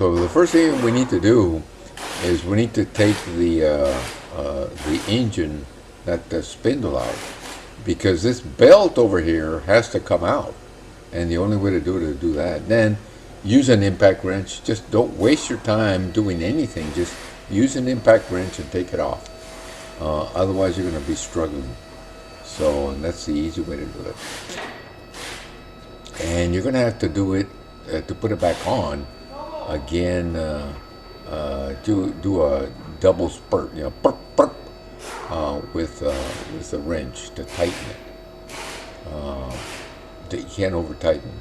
So the first thing we need to do is we need to take the engine, that spindle out, because this belt over here has to come out, and the only way to do it is to do that. Then use an impact wrench. Just don't waste your time doing anything. Just use an impact wrench and take it off. Otherwise, you're going to be struggling. So, and that's the easy way to do it. And you're going to have to do it to put it back on again. Do a double spurt, you know, burp, burp, with a wrench to tighten it. You can't over tighten.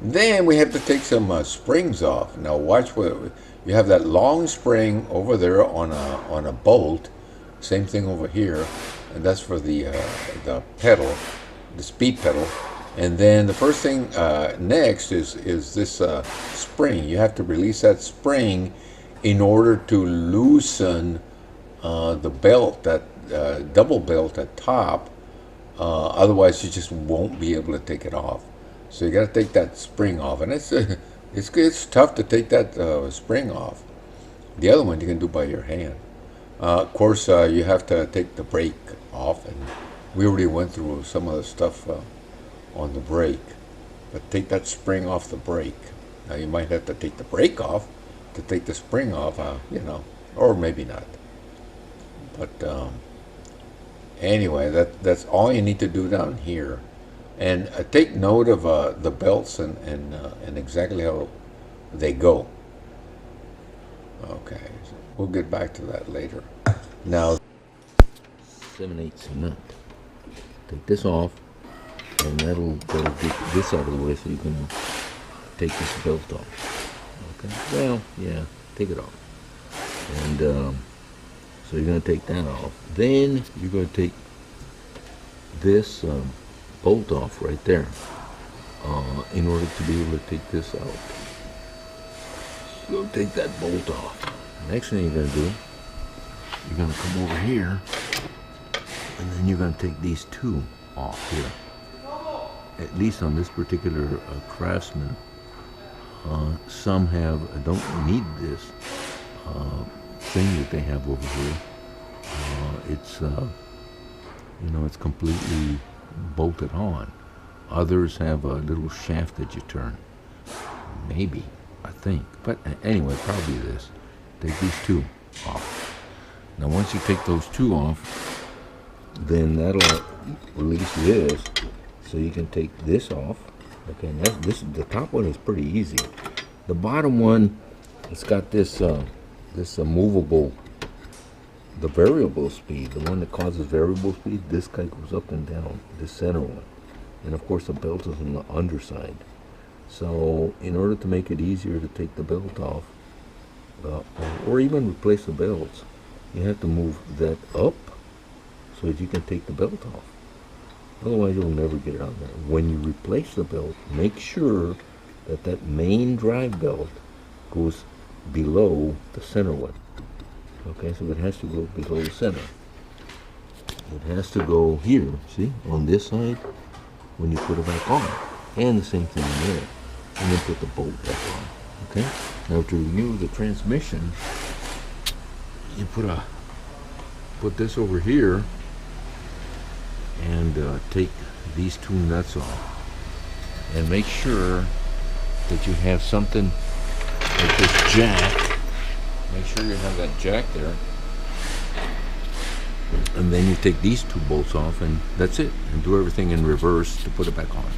Then we have to take some springs off. Now watch what you have, that long spring over there on a bolt. Same thing over here, and that's for the pedal, the speed pedal. And then the first thing next is this spring. You have to release that spring in order to loosen the belt, that double belt at top. Otherwise, you just won't be able to take it off. So you got to take that spring off, and it's tough to take that spring off. The other one you can do by your hand. Of course, you have to take the brake off, and we already went through some of the stuff on the brake. But take that spring off the brake. Now you might have to take the brake off to take the spring off, you know, or maybe not. But anyway, that's all you need to do down here. And take note of the belts and exactly how they go. Okay, so we'll get back to that later. Now, 7/8 cement. Take this off, and that'll get this out of the way so you can take this belt off. Okay, well, yeah, take it off. And so you're going to take that off. Then you're going to take this bolt off right there in order to be able to take this out. So take that bolt off. Next thing you're going to do, you're going to come over here, and then you're going to take these two off here. At least on this particular Craftsman, some don't need this thing that they have over here. It's you know, it's completely bolted on. Others have a little shaft that you turn. Maybe, I think. But anyway, probably this. Take these two off. Now once you take those two off, then that'll release this, so you can take this off. Okay, and the top one is pretty easy. The bottom one, it's got this movable, the variable speed, the one that causes variable speed. This guy goes up and down, this center one. And of course the belt is on the underside. So in order to make it easier to take the belt off, or even replace the belts, you have to move that up so that you can take the belt off. Otherwise you'll never get it out there. When you replace the belt, make sure that that main drive belt goes below the center one. Okay, so it has to go below the center. It has to go here, see, on this side when you put it back on. And the same thing there. And then put the bolt back on. Okay? Now to remove the transmission, you put this over here and take these two nuts off. And make sure that you have something like this jack. Make sure you have that jack there. And then you take these two bolts off, and that's it. And do everything in reverse to put it back on.